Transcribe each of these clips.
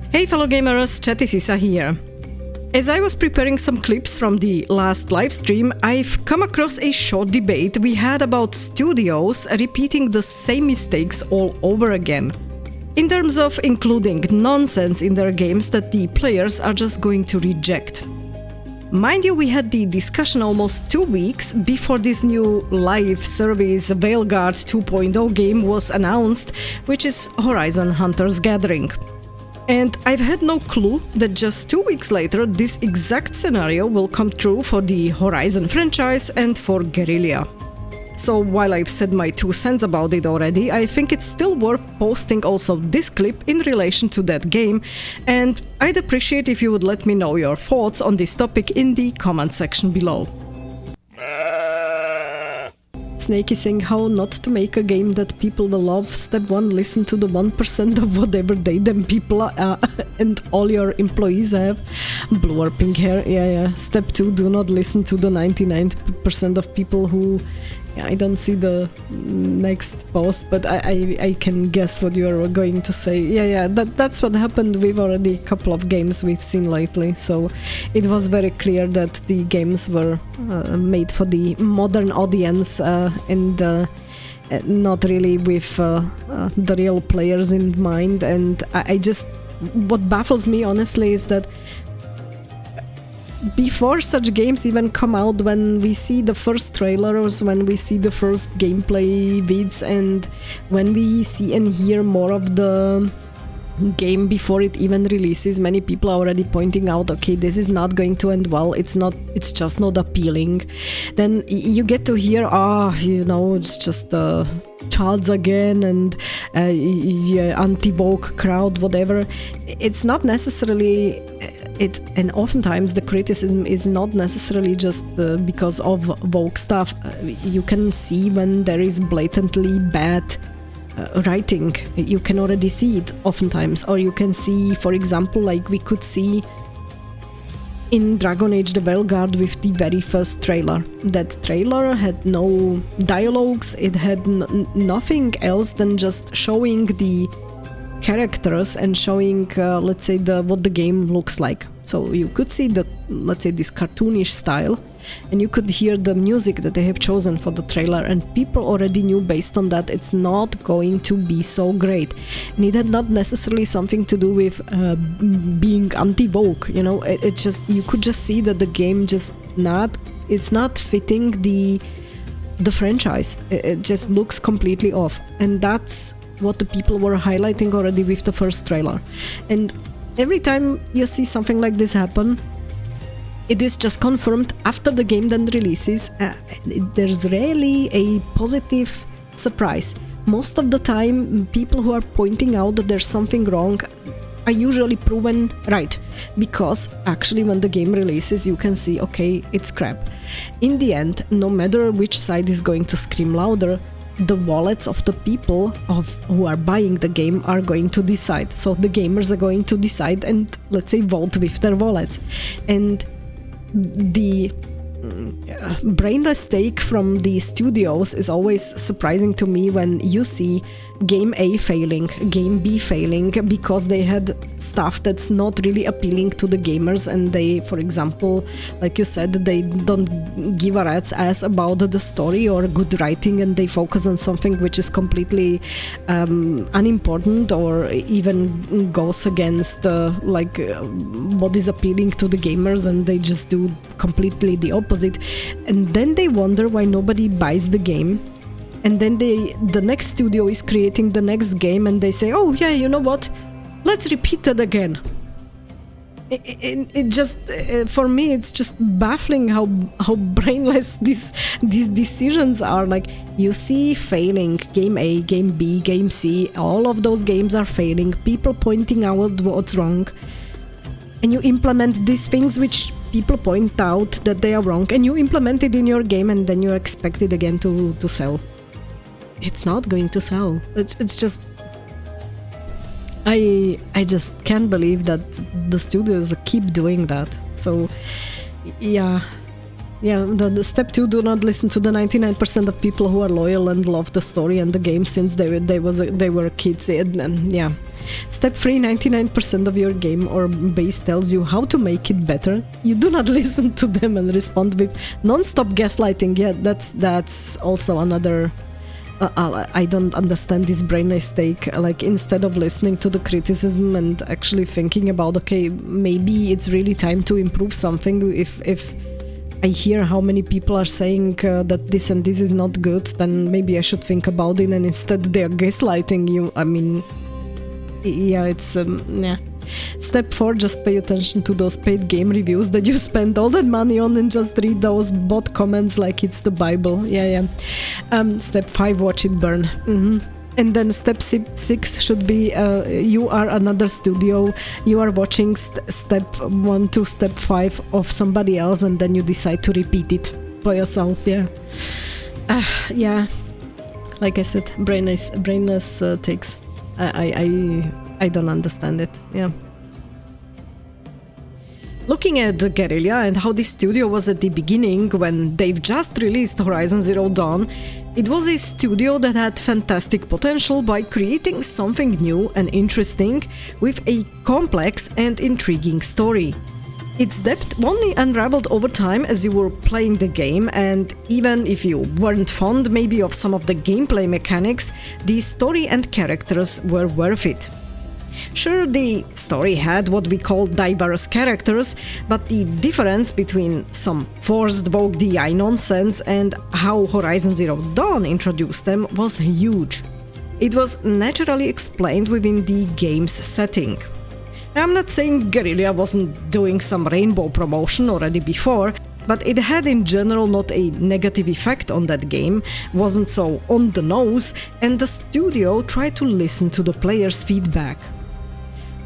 Hey fellow gamers, Chatty Sisa here. As I was preparing some clips from the last livestream, I've come across a short debate we had about studios repeating the same mistakes all over again, in terms of including nonsense in their games that the players are just going to reject. Mind you, we had the discussion almost 2 weeks before this new live service Veilguard 2.0 game was announced, which is Horizon Hunters Gathering. And I've had no clue that just 2 weeks later this exact scenario will come true for the Horizon franchise and for Guerrilla. So while I've said my 2 cents about it already, I think it's still worth posting also this clip in relation to that game, and I'd appreciate if you would let me know your thoughts on this topic in the comment section below. Snakey saying how not to make a game that people will love. Step 1, listen to the 1% of whatever they them people are and all your employees have. Blurping here, yeah. Step 2, do not listen to the 99% of people who... I don't see the next post, but I can guess what you are going to say. Yeah, that's what happened with already a couple of games we've seen lately. So it was very clear that the games were made for the modern audience and not really with the real players in mind. And I just... what baffles me honestly is that before such games even come out, when we see the first trailers, when we see the first gameplay vids, and when we see and hear more of the game before it even releases, many people are already pointing out, okay, this is not going to end well, it's just not appealing. Then you get to hear, it's just Charles again and anti-woke crowd, whatever. It's not necessarily and oftentimes the criticism is not necessarily just because of woke stuff. You can see when there is blatantly bad writing. You can already see it oftentimes, or you can see, for example, like we could see in Dragon Age the Veilguard with the very first trailer. That trailer had no dialogues, it had nothing else than just showing the characters and showing, let's say, what the game looks like. So you could see let's say, this cartoonish style, and you could hear the music that they have chosen for the trailer, and people already knew based on that it's not going to be so great. And it had not necessarily something to do with being anti-woke, it just, you could just see that the game it's not fitting the franchise. It just looks completely off, and that's what the people were highlighting already with the first trailer. And every time you see something like this happen, it is just confirmed after the game then releases. There's rarely a positive surprise. Most of the time, people who are pointing out that there's something wrong are usually proven right, because actually when the game releases you can see, okay, it's crap. In the end, no matter which side is going to scream louder, the wallets of the people who are buying the game are going to decide. So the gamers are going to decide and, let's say, vote with their wallets. And the brainless take from the studios is always surprising to me when you see game A failing, game B failing, because they had stuff that's not really appealing to the gamers, and they, for example, like you said, they don't give a rat's ass about the story or good writing, and they focus on something which is completely unimportant or even goes against what is appealing to the gamers, and they just do completely the opposite. And then they wonder why nobody buys the game. And then the next studio is creating the next game, and they say, oh yeah, you know what, let's repeat it again. It just, for me, it's just baffling how brainless these decisions are. Like, you see failing, game A, game B, game C, all of those games are failing, people pointing out what's wrong, and you implement these things which people point out that they are wrong, and you implement it in your game, and then you expect it again to sell. It's not going to sell. It's just... I just can't believe that the studios keep doing that. So, yeah, the step 2, do not listen to the 99% of people who are loyal and love the story and the game since they were kids. And yeah, Step 3, 99% of your game or base tells you how to make it better. You do not listen to them and respond with non-stop gaslighting. Yeah, that's also another... I don't understand this brainless take. Like, instead of listening to the criticism and actually thinking about, okay, maybe it's really time to improve something. If I hear how many people are saying that this and this is not good, then maybe I should think about it, and instead they're gaslighting you. I mean, yeah, it's yeah. Step 4, just pay attention to those paid game reviews that you spend all that money on and just read those bot comments like it's the Bible. Yeah. Step 5, watch it burn. And then step 6 should be you are another studio, you are watching step 1 to step 5 of somebody else, and then you decide to repeat it for yourself. Yeah. Yeah, like I said, brainless takes. I don't understand it. Yeah. Looking at Guerrilla and how this studio was at the beginning when they've just released Horizon Zero Dawn, it was a studio that had fantastic potential by creating something new and interesting with a complex and intriguing story. Its depth only unraveled over time as you were playing the game, and even if you weren't fond maybe of some of the gameplay mechanics, the story and characters were worth it. Sure, the story had what we call diverse characters, but the difference between some forced Vogue DI nonsense and how Horizon Zero Dawn introduced them was huge. It was naturally explained within the game's setting. I'm not saying Guerrilla wasn't doing some rainbow promotion already before, but it had in general not a negative effect on that game, wasn't so on the nose, and the studio tried to listen to the players' feedback.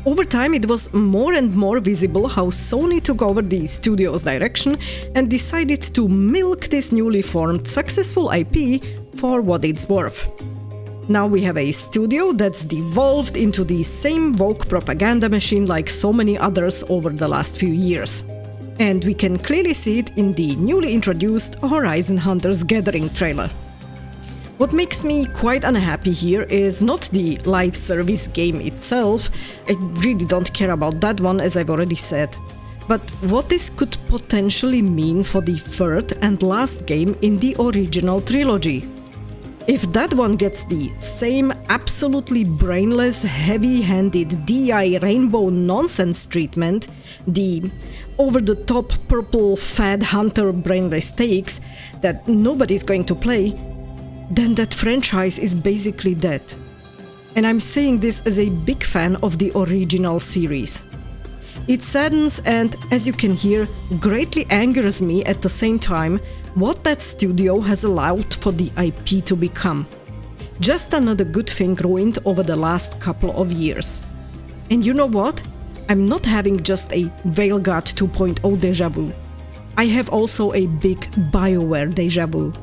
Over time, it was more and more visible how Sony took over the studio's direction and decided to milk this newly formed successful IP for what it's worth. Now we have a studio that's devolved into the same woke propaganda machine like so many others over the last few years. And we can clearly see it in the newly introduced Horizon Hunters Gathering trailer. What makes me quite unhappy here is not the live service game itself, I really don't care about that one, as I've already said, but what this could potentially mean for the third and last game in the original trilogy. If that one gets the same absolutely brainless, heavy-handed DI rainbow nonsense treatment, the over-the-top purple fad hunter brainless takes that nobody's going to play, then that franchise is basically dead. And I'm saying this as a big fan of the original series. It saddens and, as you can hear, greatly angers me at the same time what that studio has allowed for the IP to become. Just another good thing ruined over the last couple of years. And you know what? I'm not having just a Veilguard 2.0 deja vu. I have also a big BioWare deja vu.